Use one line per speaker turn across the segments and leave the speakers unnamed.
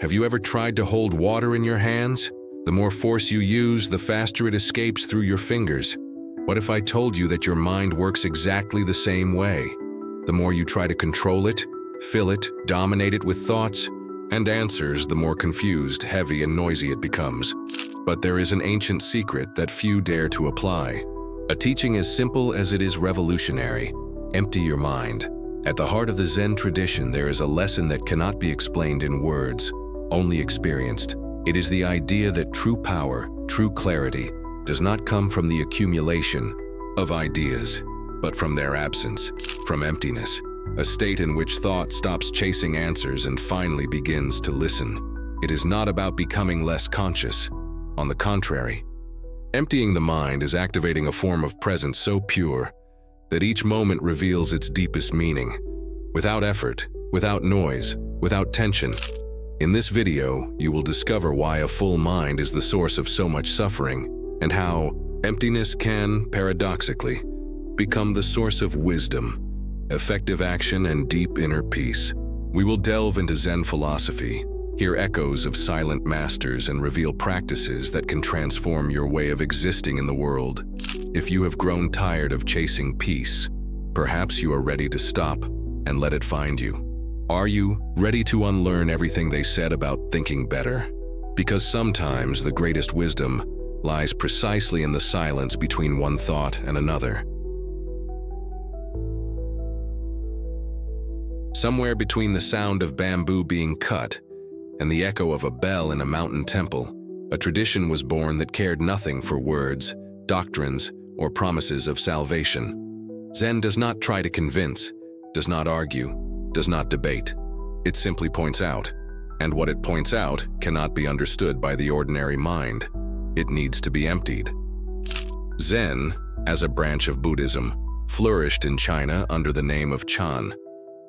Have you ever tried to hold water in your hands? The more force you use, the faster it escapes through your fingers. What if I told you that your mind works exactly the same way? The more you try to control it, fill it, dominate it with thoughts and answers, the more confused, heavy, and noisy it becomes. But there is an ancient secret that few dare to apply. A teaching as simple as it is revolutionary. Empty your mind. At the heart of the Zen tradition, there is a lesson that cannot be explained in words, only experienced. It is the idea that true power, true clarity, does not come from the accumulation of ideas, but from their absence, from emptiness, a state in which thought stops chasing answers and finally begins to listen. It is not about becoming less conscious. On the contrary, emptying the mind is activating a form of presence so pure that each moment reveals its deepest meaning, without effort, without noise, without tension. In this video, you will discover why a full mind is the source of so much suffering, and how emptiness can, paradoxically, become the source of wisdom, effective action, and deep inner peace. We will delve into Zen philosophy, hear echoes of silent masters, and reveal practices that can transform your way of existing in the world. If you have grown tired of chasing peace, perhaps you are ready to stop and let it find you. Are you ready to unlearn everything they said about thinking better? Because sometimes the greatest wisdom lies precisely in the silence between one thought and another. Somewhere between the sound of bamboo being cut and the echo of a bell in a mountain temple, a tradition was born that cared nothing for words, doctrines, or promises of salvation. Zen does not try to convince, does not argue, does not debate. It simply points out, and what it points out cannot be understood by the ordinary mind. It needs to be emptied. Zen, as a branch of Buddhism, flourished in China under the name of Chan,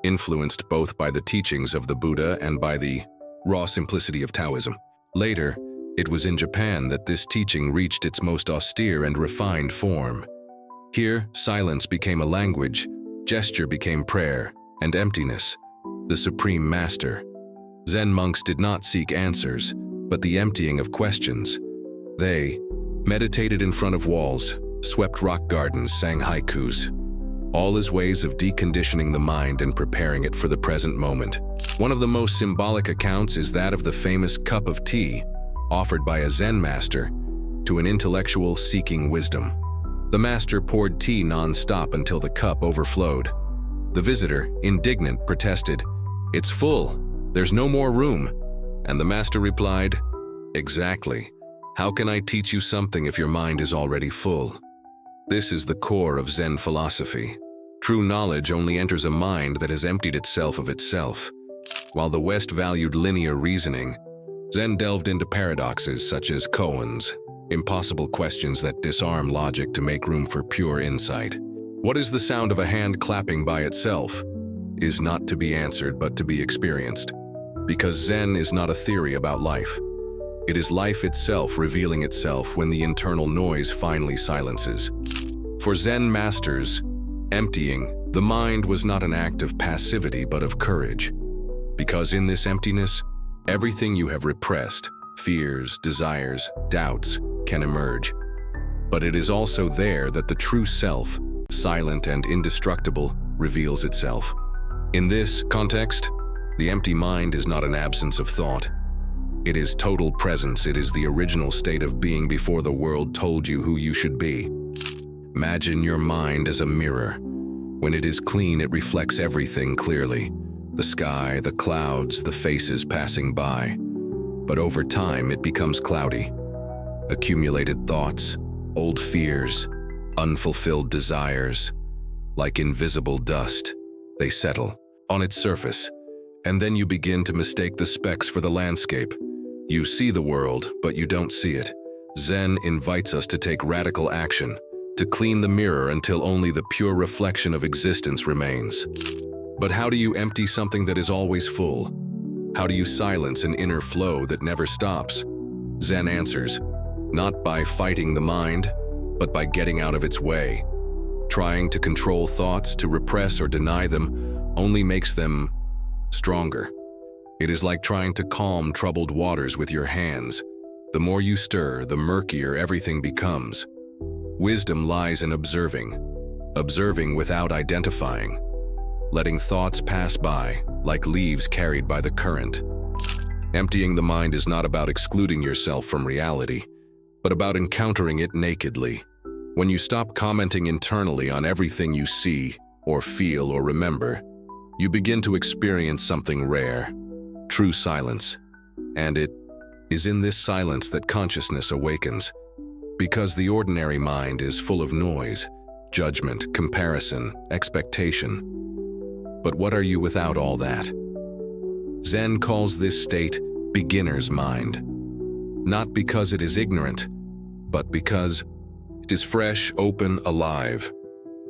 influenced both by the teachings of the Buddha and by the raw simplicity of Taoism. Later, it was in Japan that this teaching reached its most austere and refined form. Here, silence became a language, gesture became prayer, and emptiness, the supreme master. Zen monks did not seek answers, but the emptying of questions. They meditated in front of walls, swept rock gardens, sang haikus, all as ways of deconditioning the mind and preparing it for the present moment. One of the most symbolic accounts is that of the famous cup of tea offered by a Zen master to an intellectual seeking wisdom. The master poured tea non-stop until the cup overflowed. The visitor, indignant, protested, "It's full. There's no more room." And the master replied, "Exactly. How can I teach you something if your mind is already full?" This is the core of Zen philosophy. True knowledge only enters a mind that has emptied itself of itself. While the West valued linear reasoning, Zen delved into paradoxes such as koans, impossible questions that disarm logic to make room for pure insight. What is the sound of a hand clapping by itself? Is not to be answered but to be experienced. Because Zen is not a theory about life. It is life itself revealing itself when the internal noise finally silences. For Zen masters, emptying the mind was not an act of passivity but of courage. Because in this emptiness, everything you have repressed, fears, desires, doubts, can emerge. But it is also there that the true self, silent and indestructible, reveals itself. In this context, the empty mind is not an absence of thought. It is total presence. It is the original state of being before the world told you who you should be. Imagine your mind as a mirror. When it is clean, it reflects everything clearly. The sky, the clouds, the faces passing by. But over time, it becomes cloudy. Accumulated thoughts, old fears, unfulfilled desires. Like invisible dust, they settle on its surface. And then you begin to mistake the specks for the landscape. You see the world, but you don't see it. Zen invites us to take radical action, to clean the mirror until only the pure reflection of existence remains. But how do you empty something that is always full? How do you silence an inner flow that never stops? Zen answers, not by fighting the mind, but by getting out of its way. Trying to control thoughts, to repress or deny them, only makes them stronger. It is like trying to calm troubled waters with your hands. The more you stir, the murkier everything becomes. Wisdom lies in observing without identifying, letting thoughts pass by like leaves carried by the current. Emptying the mind is not about excluding yourself from reality, but about encountering it nakedly. When you stop commenting internally on everything you see, or feel, or remember, you begin to experience something rare, true silence. And it is in this silence that consciousness awakens, because the ordinary mind is full of noise, judgment, comparison, expectation. But what are you without all that? Zen calls this state beginner's mind, not because it is ignorant, but because it is fresh, open, alive.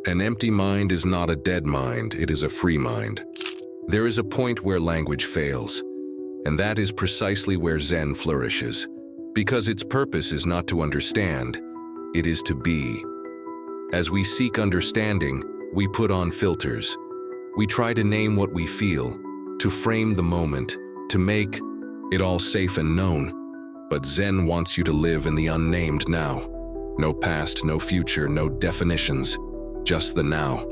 An empty mind is not a dead mind, it is a free mind. There is a point where language fails, and that is precisely where Zen flourishes, because its purpose is not to understand, it is to be. As we seek understanding, we put on filters. We try to name what we feel, to frame the moment, to make it all safe and known. But Zen wants you to live in the unnamed now. No past, no future, no definitions, just the now.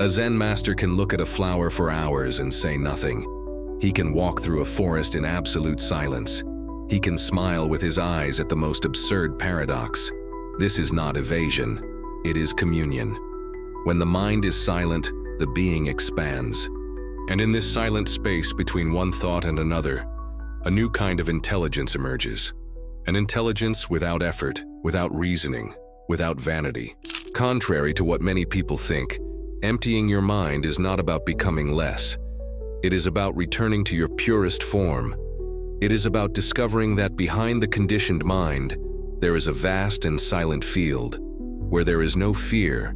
A Zen master can look at a flower for hours and say nothing. He can walk through a forest in absolute silence. He can smile with his eyes at the most absurd paradox. This is not evasion, it is communion. When the mind is silent, the being expands. And in this silent space between one thought and another, a new kind of intelligence emerges. An intelligence without effort, without reasoning, without vanity. Contrary to what many people think, emptying your mind is not about becoming less. It is about returning to your purest form. It is about discovering that behind the conditioned mind, there is a vast and silent field, where there is no fear,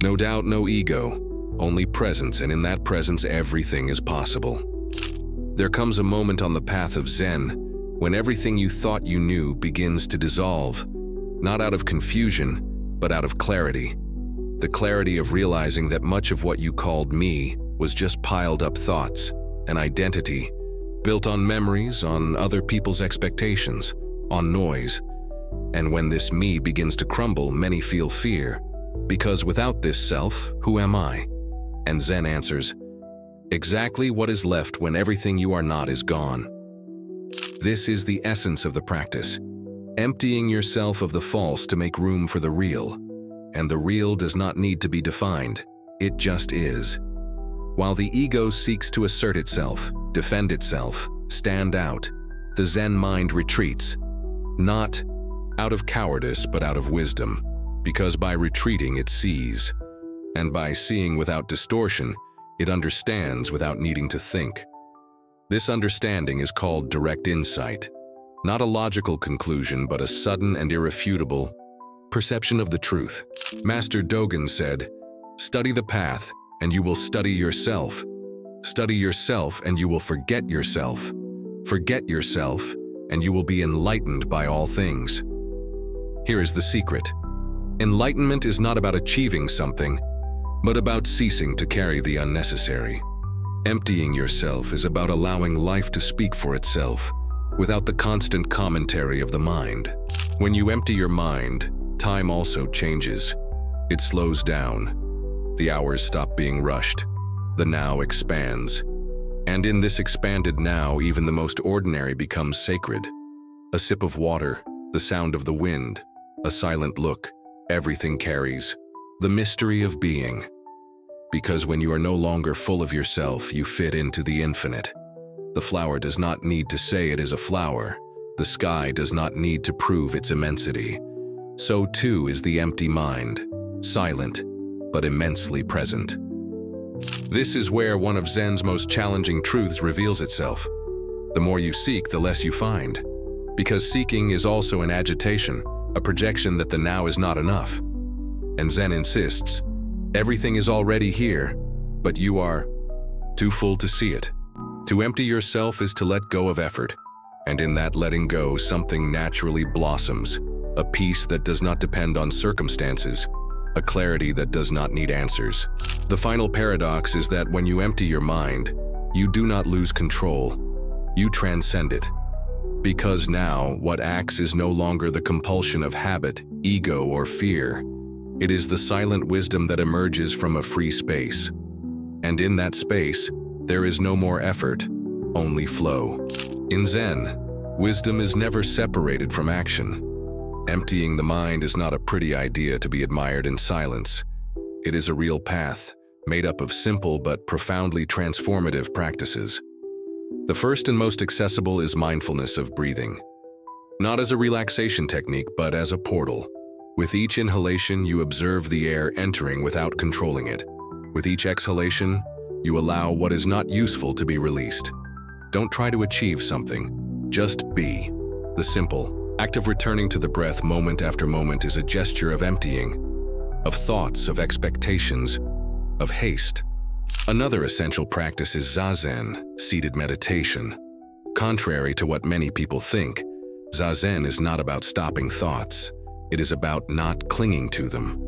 no doubt, no ego, only presence, and in that presence everything is possible. There comes a moment on the path of Zen when everything you thought you knew begins to dissolve, not out of confusion, but out of clarity. The clarity of realizing that much of what you called me was just piled up thoughts, an identity, built on memories, on other people's expectations, on noise. And when this me begins to crumble, many feel fear, because without this self, who am I? And Zen answers, exactly what is left when everything you are not is gone. This is the essence of the practice, emptying yourself of the false to make room for the real. And the real does not need to be defined, it just is. While the ego seeks to assert itself, defend itself, stand out, the Zen mind retreats, not out of cowardice but out of wisdom, because by retreating it sees, and by seeing without distortion, it understands without needing to think. This understanding is called direct insight, not a logical conclusion but a sudden and irrefutable perception of the truth. Master Dogen said, "Study the path, and you will study yourself. Study yourself, and you will forget yourself. Forget yourself, and you will be enlightened by all things." Here is the secret. Enlightenment is not about achieving something, but about ceasing to carry the unnecessary. Emptying yourself is about allowing life to speak for itself, without the constant commentary of the mind. When you empty your mind, time also changes. It slows down. The hours stop being rushed. The now expands. And in this expanded now, even the most ordinary becomes sacred. A sip of water, the sound of the wind, a silent look, everything carries the mystery of being. Because when you are no longer full of yourself, you fit into the infinite. The flower does not need to say it is a flower. The sky does not need to prove its immensity. So too is the empty mind, silent, but immensely present. This is where one of Zen's most challenging truths reveals itself. The more you seek, the less you find. Because seeking is also an agitation, a projection that the now is not enough. And Zen insists, everything is already here, but you are too full to see it. To empty yourself is to let go of effort, and in that letting go, something naturally blossoms, a peace that does not depend on circumstances, a clarity that does not need answers. The final paradox is that when you empty your mind, you do not lose control. you transcend it. Because now, what acts is no longer the compulsion of habit, ego, or fear. It is the silent wisdom that emerges from a free space. And in that space, there is no more effort, only flow. In Zen, wisdom is never separated from action. Emptying the mind is not a pretty idea to be admired in silence. It is a real path, made up of simple but profoundly transformative practices. The first and most accessible is mindfulness of breathing. Not as a relaxation technique, but as a portal. With each inhalation, you observe the air entering without controlling it. With each exhalation, you allow what is not useful to be released. Don't try to achieve something, just be. The simple act of returning to the breath moment after moment is a gesture of emptying, of thoughts, of expectations, of haste. Another essential practice is zazen, seated meditation. Contrary to what many people think, zazen is not about stopping thoughts. It is about not clinging to them.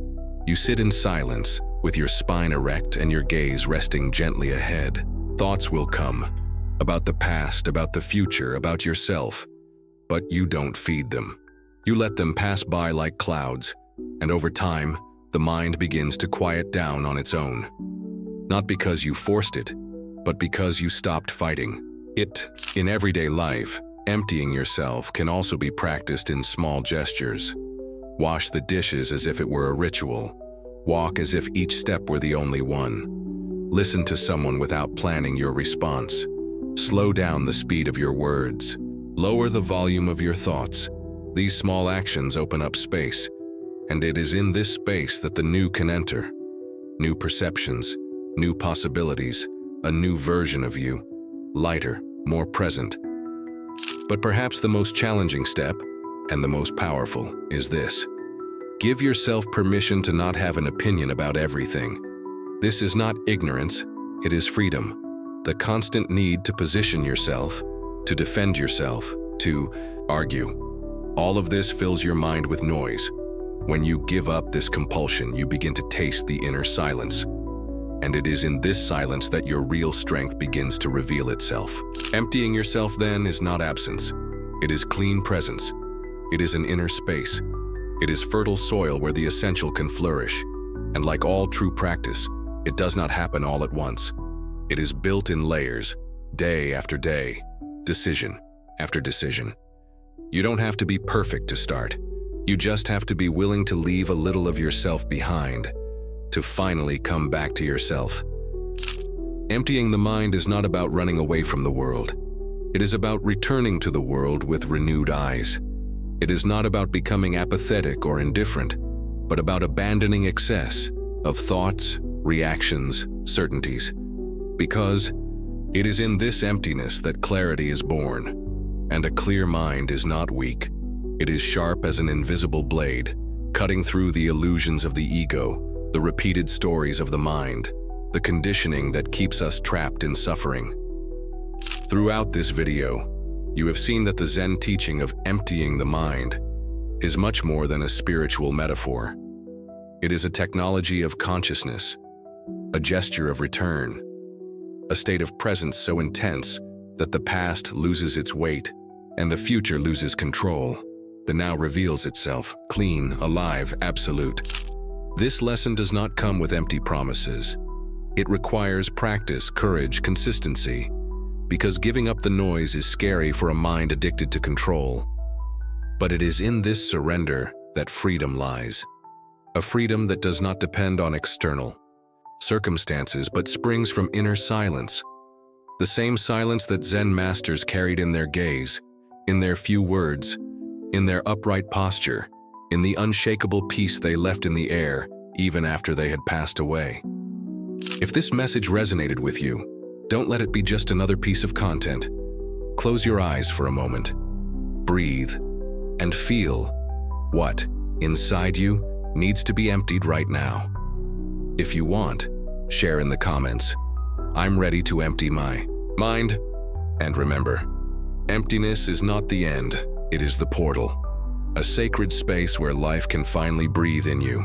You sit in silence, with your spine erect and your gaze resting gently ahead. Thoughts will come, about the past, about the future, about yourself. But you don't feed them. You let them pass by like clouds, and over time, the mind begins to quiet down on its own. Not because you forced it, but because you stopped fighting it. In everyday life, emptying yourself can also be practiced in small gestures. Wash the dishes as if it were a ritual. Walk as if each step were the only one. Listen to someone without planning your response. Slow down the speed of your words. Lower the volume of your thoughts. These small actions open up space, and it is in this space that the new can enter. New perceptions, new possibilities, a new version of you, lighter, more present. But perhaps the most challenging step, and the most powerful, is this. Give yourself permission to not have an opinion about everything. This is not ignorance, it is freedom. The constant need to position yourself, to defend yourself, to argue. All of this fills your mind with noise. When you give up this compulsion, you begin to taste the inner silence. And it is in this silence that your real strength begins to reveal itself. Emptying yourself then is not absence. It is clean presence. It is an inner space. It is fertile soil where the essential can flourish. And like all true practice, it does not happen all at once. It is built in layers, day after day, decision after decision. You don't have to be perfect to start. You just have to be willing to leave a little of yourself behind, to finally come back to yourself. Emptying the mind is not about running away from the world. It is about returning to the world with renewed eyes. It is not about becoming apathetic or indifferent, but about abandoning excess of thoughts, reactions, certainties. Because it is in this emptiness that clarity is born, and a clear mind is not weak. It is sharp as an invisible blade, cutting through the illusions of the ego, the repeated stories of the mind, the conditioning that keeps us trapped in suffering. Throughout this video, you have seen that the Zen teaching of emptying the mind is much more than a spiritual metaphor. It is a technology of consciousness, a gesture of return, a state of presence so intense that the past loses its weight and the future loses control. The now reveals itself, clean, alive, absolute. This lesson does not come with empty promises. It requires practice, courage, consistency, because giving up the noise is scary for a mind addicted to control. But it is in this surrender that freedom lies. A freedom that does not depend on external circumstances but springs from inner silence. The same silence that Zen masters carried in their gaze, in their few words, in their upright posture, in the unshakable peace they left in the air even after they had passed away. If this message resonated with you, don't let it be just another piece of content. Close your eyes for a moment, breathe, and feel what, inside you, needs to be emptied right now. If you want, share in the comments. I'm ready to empty my mind. And remember, emptiness is not the end, it is the portal. A sacred space where life can finally breathe in you.